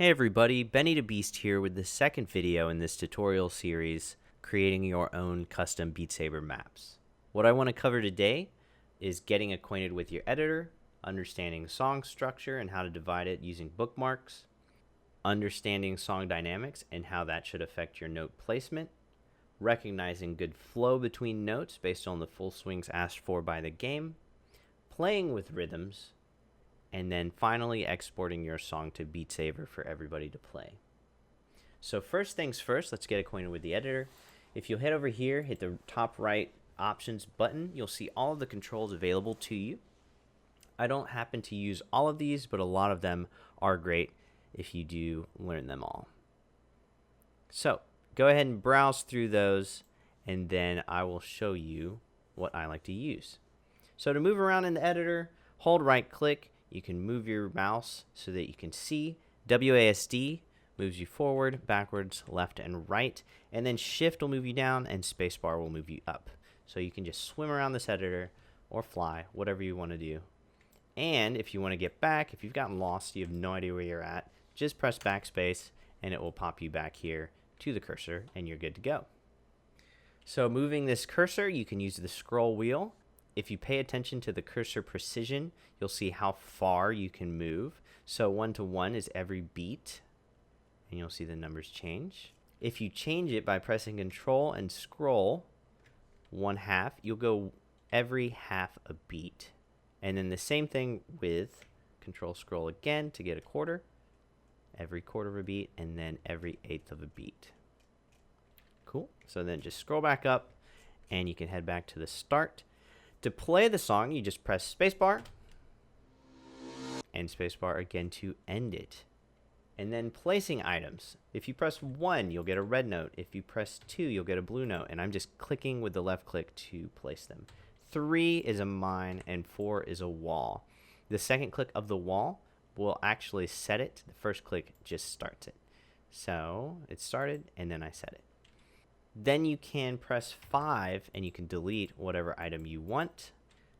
Hey everybody, Benny the Beast here with the second video in this tutorial series, creating your own custom Beat Saber maps. What I want to cover today is getting acquainted with your editor, understanding song structure and how to divide it using bookmarks, understanding song dynamics and how that should affect your note placement, recognizing good flow between notes based on the full swings asked for by the game, playing with rhythms, and then finally exporting your song to Beat Saber for everybody to play. So first things first, let's get acquainted with the editor. If you'll head over here, hit the top right options button, you'll see all of the controls available to you. I don't happen to use all of these, but a lot of them are great if you do learn them all. So go ahead and browse through those, and then I will show you what I like to use. So to move around in the editor, hold right click. You can move your mouse so that you can see. WASD moves you forward, backwards, left, and right. And then Shift will move you down, and Spacebar will move you up. So you can just swim around this editor or fly, whatever you want to do. And if you want to get back, if you've gotten lost, you have no idea where you're at, just press backspace, and it will pop you back here to the cursor, and you're good to go. So moving this cursor, you can use the scroll wheel. If you pay attention to the cursor precision, you'll see how far you can move. So 1 to 1 is every beat, and you'll see the numbers change. If you change it by pressing Control and scroll 1/2, you'll go every half a beat. And then the same thing with Control scroll again to get a quarter, every quarter of a beat, and then every eighth of a beat. Cool. So then just scroll back up, and you can head back to the start. To play the song, you just press spacebar and spacebar again to end it. And then placing items. If you press 1, you'll get a red note. If you press 2, you'll get a blue note. And I'm just clicking with the left click to place them. 3 is a mine and 4 is a wall. The second click of the wall will actually set it. The first click just starts it. So it started, and then I set it. Then you can press 5 and you can delete whatever item you want.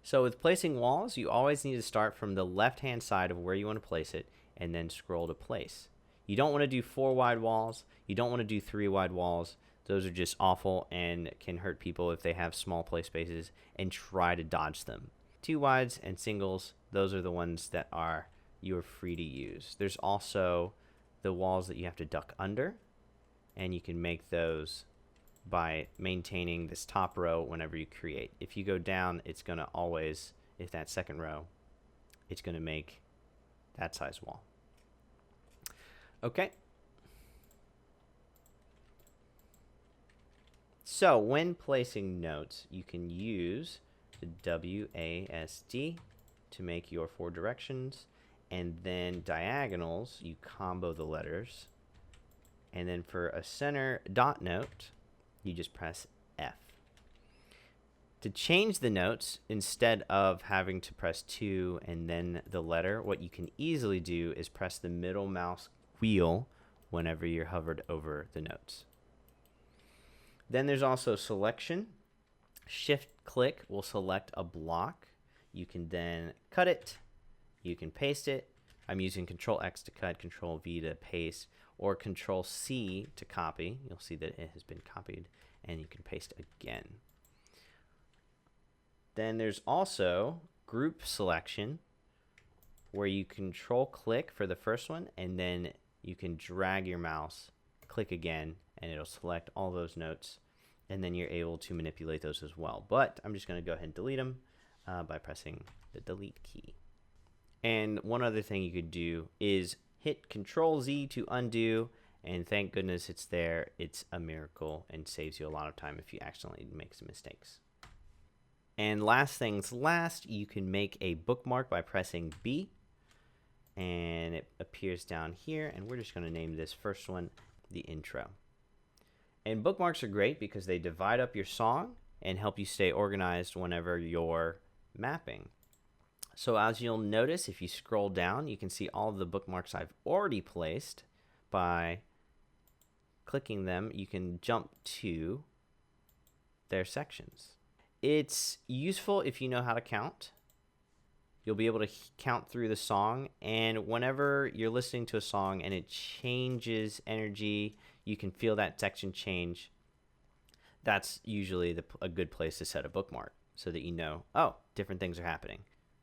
So with placing walls, you always need to start from the left-hand side of where you want to place it and then scroll to place. You don't want to do 4 wide walls. You don't want to do 3 wide walls. Those are just awful and can hurt people if they have small play spaces, and try to dodge them. 2 wides and singles, those are the ones that you're free to use. There's also the walls that you have to duck under, and you can make those by maintaining this top row whenever you create. If you go down, it's going to always, if that second row, it's going to make that size wall. Okay. So when placing notes, you can use the WASD to make your 4 directions, and then diagonals, you combo the letters. And then for a center dot note, you just press F. To change the notes, instead of having to press 2 and then the letter, what you can easily do is press the middle mouse wheel whenever you're hovered over the notes. Then there's also selection. Shift click will select a block. You can then cut it. You can paste it. I'm using Control X to cut, Control V to paste, or Control C to copy. You'll see that it has been copied, and you can paste again. Then there's also group selection, where you Control click for the first one, and then you can drag your mouse, click again, and it'll select all those notes, and then you're able to manipulate those as well. But I'm just going to go ahead and delete them by pressing the delete key. And one other thing you could do is hit Control Z to undo, and thank goodness it's there. It's a miracle and saves you a lot of time if you accidentally make some mistakes. And last things last, you can make a bookmark by pressing B, and it appears down here, and we're just going to name this first one the intro. And bookmarks are great because they divide up your song and help you stay organized whenever you're mapping. So as you'll notice, if you scroll down, you can see all of the bookmarks I've already placed. By clicking them, you can jump to their sections. It's useful if you know how to count. you'll be able to count through the song, and whenever you're listening to a song and it changes energy, you can feel that section change. That's usually a good place to set a bookmark so that you know, oh, different things are happening.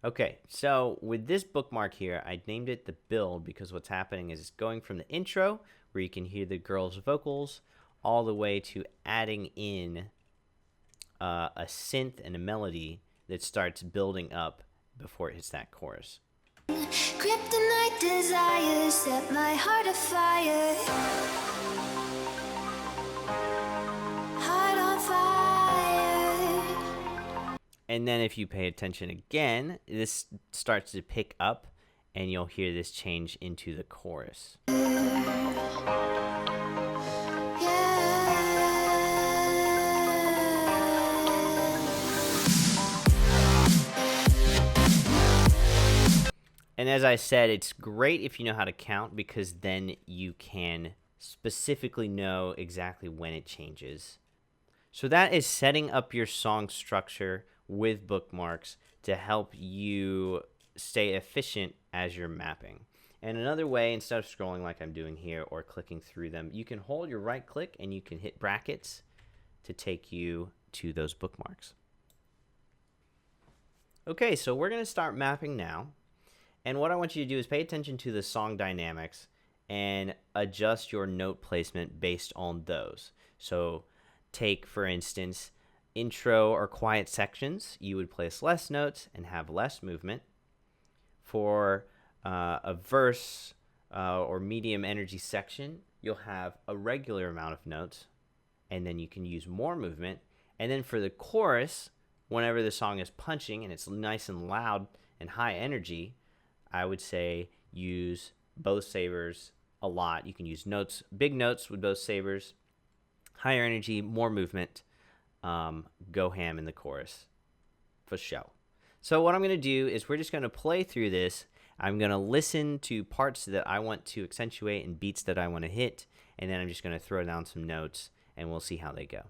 Okay, so with this bookmark here, I named it the build because what's happening is it's going from the intro, where you can hear the girls' vocals, all the way to adding in a synth and a melody that starts building up before it hits that chorus. Kryptonite desires set my heart afire. Heart on fire. And then if you pay attention again, this starts to pick up and you'll hear this change into the chorus. And as I said, it's great if you know how to count because then you can specifically know exactly when it changes. So that is setting up your song structure with bookmarks to help you stay efficient as you're mapping. And another way, instead of scrolling like I'm doing here or clicking through them, you can hold your right click and you can hit brackets to take you to those bookmarks. Okay, so we're going to start mapping now. And what I want you to do is pay attention to the song dynamics and adjust your note placement based on those. So take, for instance, intro or quiet sections. You would place less notes and have less movement. For a verse or medium energy section, you'll have a regular amount of notes, and then you can use more movement. And then for the chorus, whenever the song is punching and it's nice and loud and high energy, I would say use both sabers a lot. You can use notes, big notes with both sabers, higher energy, more movement. Go ham in the chorus for show. So what I'm going to do is we're just going to play through this. I'm going to listen to parts that I want to accentuate and beats that I want to hit, and then I'm just going to throw down some notes, and we'll see how they go.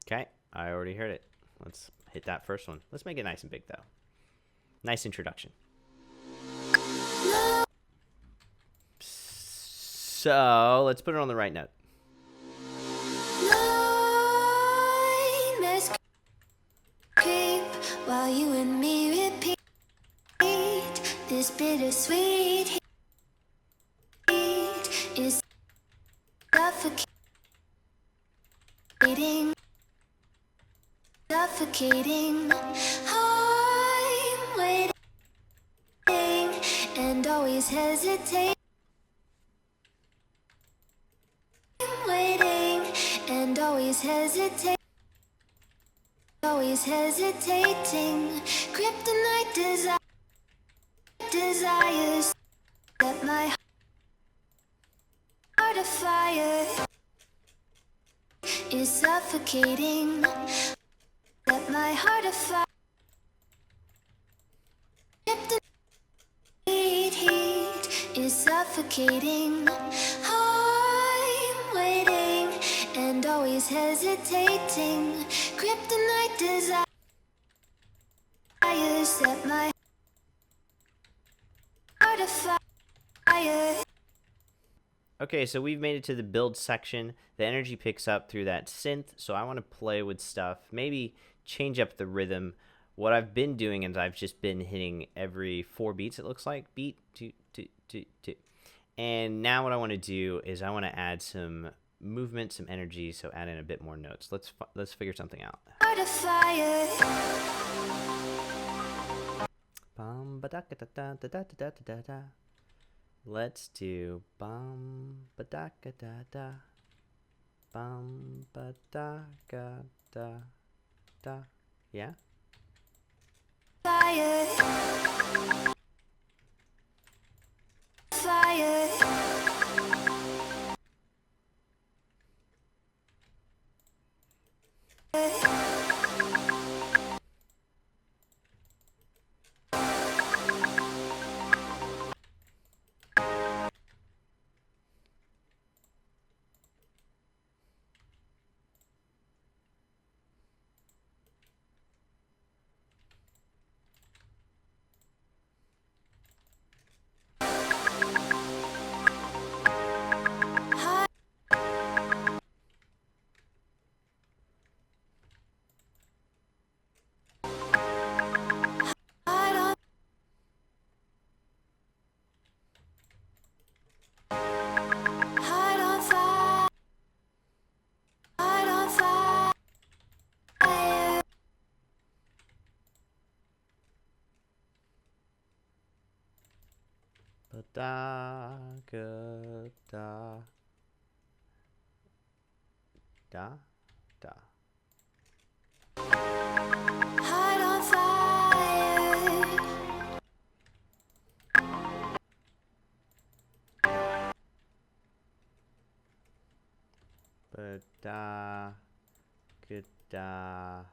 Okay, I already heard it. Let's hit that first one. Let's make it nice and big, though. Nice introduction. So let's put it on the right note. While you and me repeat this bittersweet heat is suffocating. I'm waiting and always hesitating. Waiting and always hesitating. Always hesitating. Kryptonite desires set my heart afire. Is suffocating. Set my heart afire. Kryptonite heat is suffocating. I'm waiting and always hesitating. Kryptonite desires set my heart afire. Okay, so we've made it to the build section. The energy picks up through that synth, so I want to play with stuff, maybe change up the rhythm. What I've been doing is I've just been hitting every 4 beats, it looks like. Beat, 2, 2, 2, 2. And now what I want to do is I want to add some movement, some energy, so add in a bit more notes. Let's figure something out. Let's do bum ba da ga da da, bum ba da ga da da. Yeah. Fire. Fire. Ba da ga da da da. Heart on fire. Ba da ga da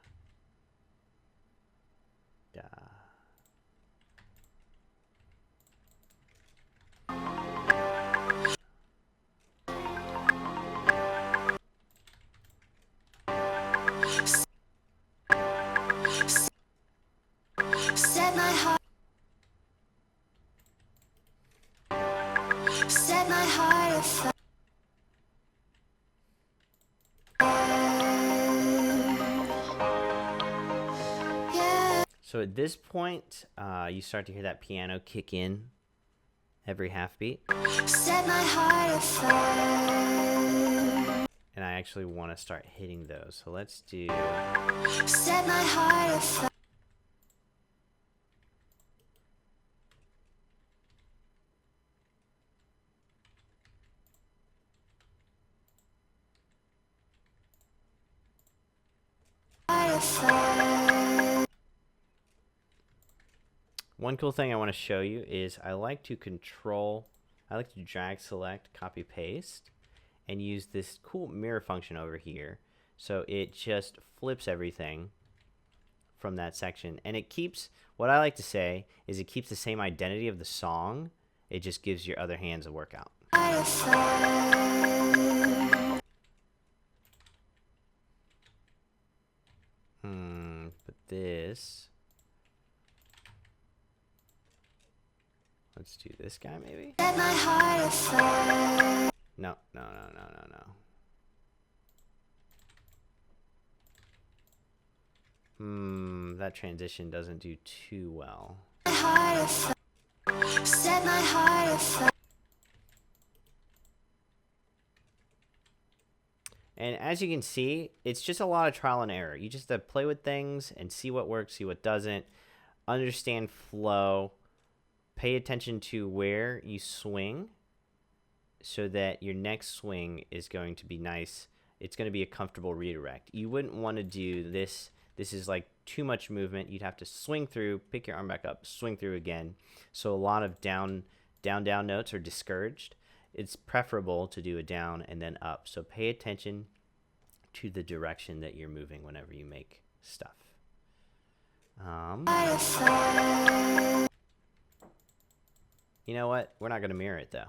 da. Set my heart. Set my heart afire. Yeah. So at this point, you start to hear that piano kick in every half beat. Set my heart afire. And I actually want to start hitting those. So let's do. Set my heart afire. One cool thing I want to show you is I like to drag, select, copy, paste, and use this cool mirror function over here. So it just flips everything from that section. And it keeps, what I like to say is it keeps the same identity of the song. It just gives your other hands a workout. But this, let's do this guy maybe. Set my heart afire. No. That transition doesn't do too well. My heart afire. Set my heart afire. And as you can see, it's just a lot of trial and error. You just have to play with things and see what works, see what doesn't, understand flow, pay attention to where you swing so that your next swing is going to be nice. It's going to be a comfortable redirect. You wouldn't want to do this. This is like too much movement. You'd have to swing through, pick your arm back up, swing through again. So a lot of down notes are discouraged. It's preferable to do a down and then up. So pay attention to the direction that you're moving whenever you make stuff. You know what? We're not going to mirror it though.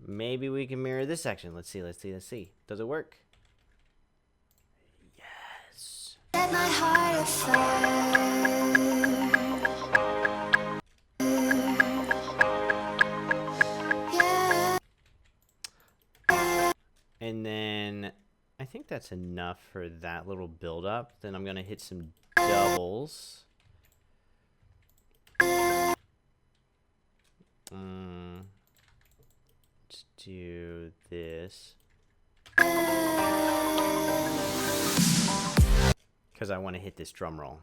Maybe we can mirror this section. Let's see. Does it work? Yes. Set my heart afire. Yeah. And then I think that's enough for that little build up. Then I'm going to hit some doubles. Let's do this. Because I want to hit this drum roll.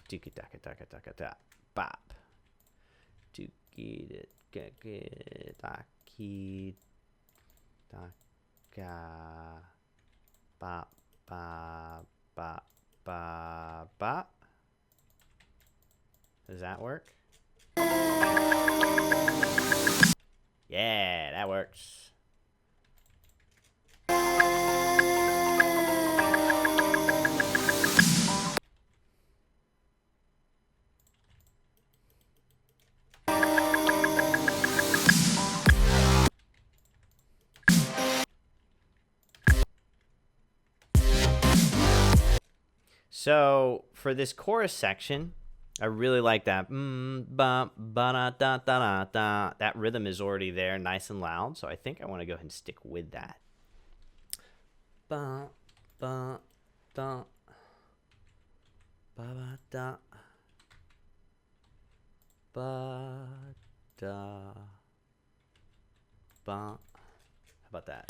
Dookie daka daka daka da bop. Dookie daki daka bop bop bop bop bop. Does that work? Yeah, that works. So for this chorus section, I really like that. That rhythm is already there, nice and loud. So I think I want to go ahead and stick with that. Ba, ba, da. Ba ba da. Ba da. Ba. How about that?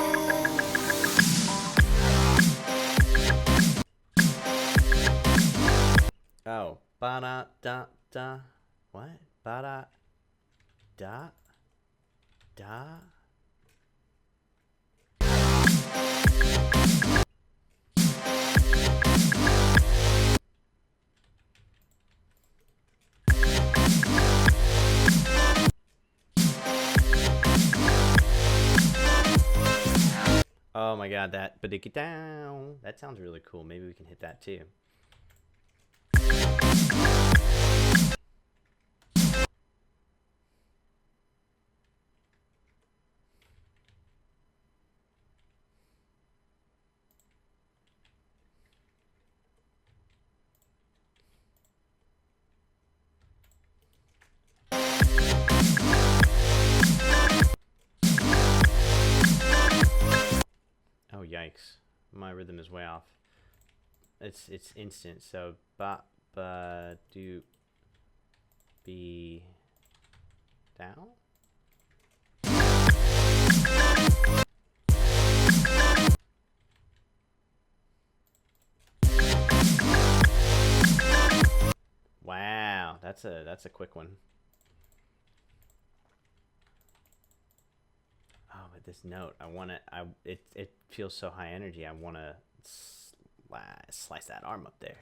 Oh, ba da da da. What? Ba da da da. Oh my god, that badiki down. That sounds really cool. Maybe we can hit that too. Oh yikes. My rhythm is way off. It's instant. So ba ba do be down. Wow, that's a quick one. Oh, but this note, it feels so high energy. I want to slice that arm up there.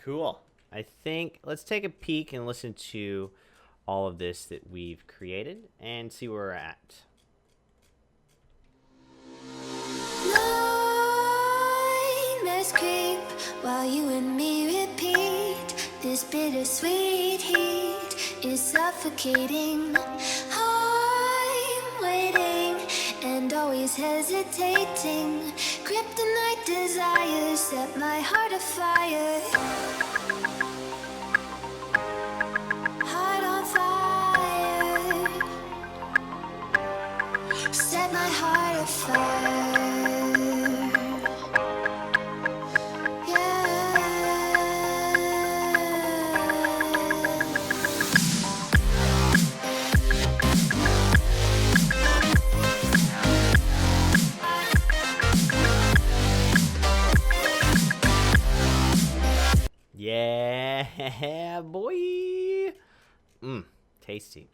Cool. I think let's take a peek and listen to all of this that we've created and see where we're at. Nightmares creep while you and me repeat. This bittersweet heat is suffocating. I'm waiting and always hesitating. Kryptonite desires set my heart afire. Heart on fire. Set my heart afire. Yeah, boy. Tasty.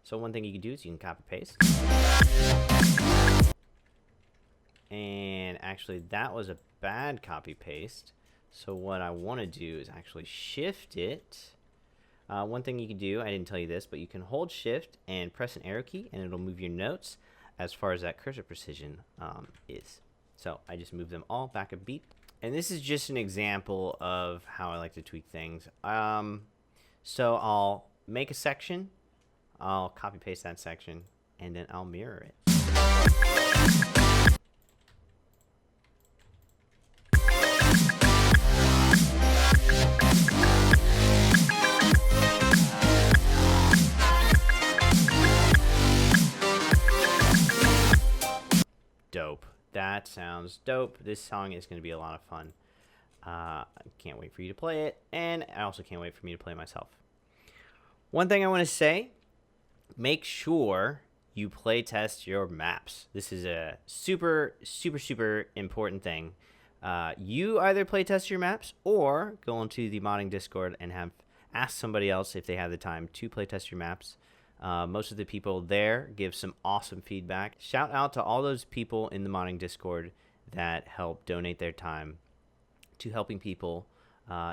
So one thing you can do is you can copy paste. And actually that was a bad copy paste. So what I want to do is actually shift it. One thing you can do, I didn't tell you this, but you can hold shift and press an arrow key, and it'll move your notes as far as that cursor precision is. So I just move them all back a beat. And this is just an example of how I like to tweak things. So I'll make a section, I'll copy paste that section, and then I'll mirror it. Dope. That sounds dope. This song is going to be a lot of fun. I can't wait for you to play it, and I also can't wait for me to play myself. One thing I want to say, make sure you play test your maps. This is a super important thing. You either play test your maps or go into the modding Discord and ask somebody else if they have the time to play test your maps. Most of the people there give some awesome feedback. Shout out to all those people in the modding Discord that help donate their time to helping people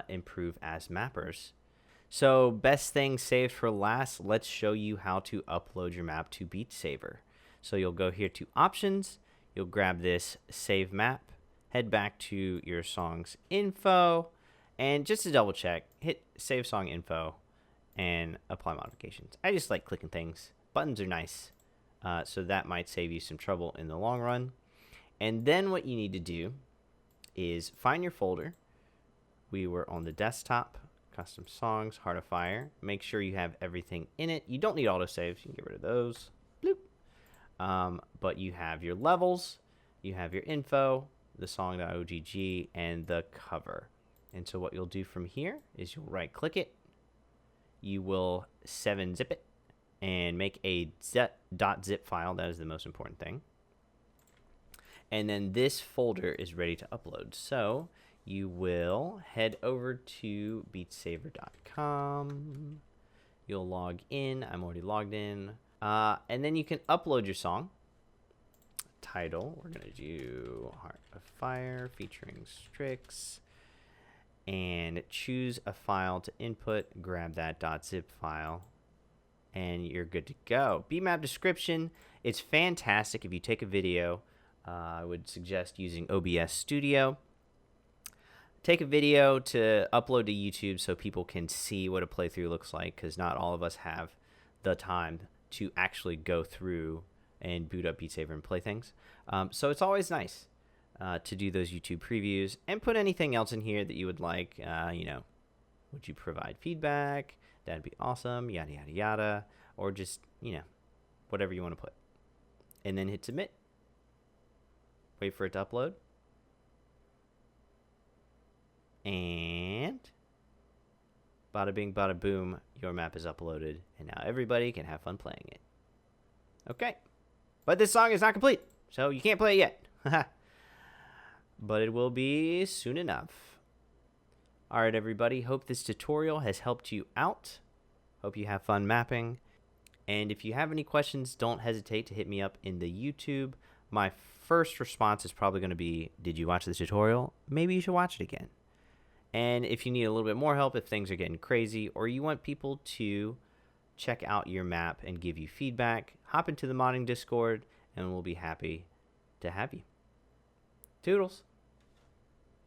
improve as mappers. So best thing saved for last, let's show you how to upload your map to Beat Saber. So you'll go here to options, you'll grab this save map, head back to your song's info, and just to double check, hit save song info and apply modifications. I just like clicking things. Buttons are nice, so that might save you some trouble in the long run. And then what you need to do is find your folder. We were on the desktop, custom songs, Heart of Fire. Make sure you have everything in it. You don't need autosaves. You can get rid of those. Bloop. But you have your levels, you have your info, the song.ogg, and the cover. And so what you'll do from here is you'll right click it. You will 7-zip it and make a .zip file. That is the most important thing. And then this folder is ready to upload. So you will head over to beatsaber.com. You'll log in. I'm already logged in. And then you can upload your song. Title, we're going to do Heart of Fire featuring Strix. And choose a file to input. Grab that .zip file. And you're good to go. Beatmap description. It's fantastic if you take a video. I would suggest using OBS Studio. Take a video to upload to YouTube so people can see what a playthrough looks like, because not all of us have the time to actually go through and boot up Beat Saber and play things. So it's always nice to do those YouTube previews and put anything else in here that you would like. Would you provide feedback? That'd be awesome. Yada, yada, yada. Or just, whatever you want to put. And then hit submit. Wait for it to upload. And bada bing, bada boom, your map is uploaded. And now everybody can have fun playing it. Okay. But this song is not complete, so you can't play it yet. But it will be soon enough. Alright, everybody. Hope this tutorial has helped you out. Hope you have fun mapping. And if you have any questions, don't hesitate to hit me up in the YouTube. My first response is probably going to be, did you watch the tutorial? Maybe you should watch it again. And if you need a little bit more help, if things are getting crazy, or you want people to check out your map and give you feedback, hop into the modding Discord, and we'll be happy to have you. Toodles.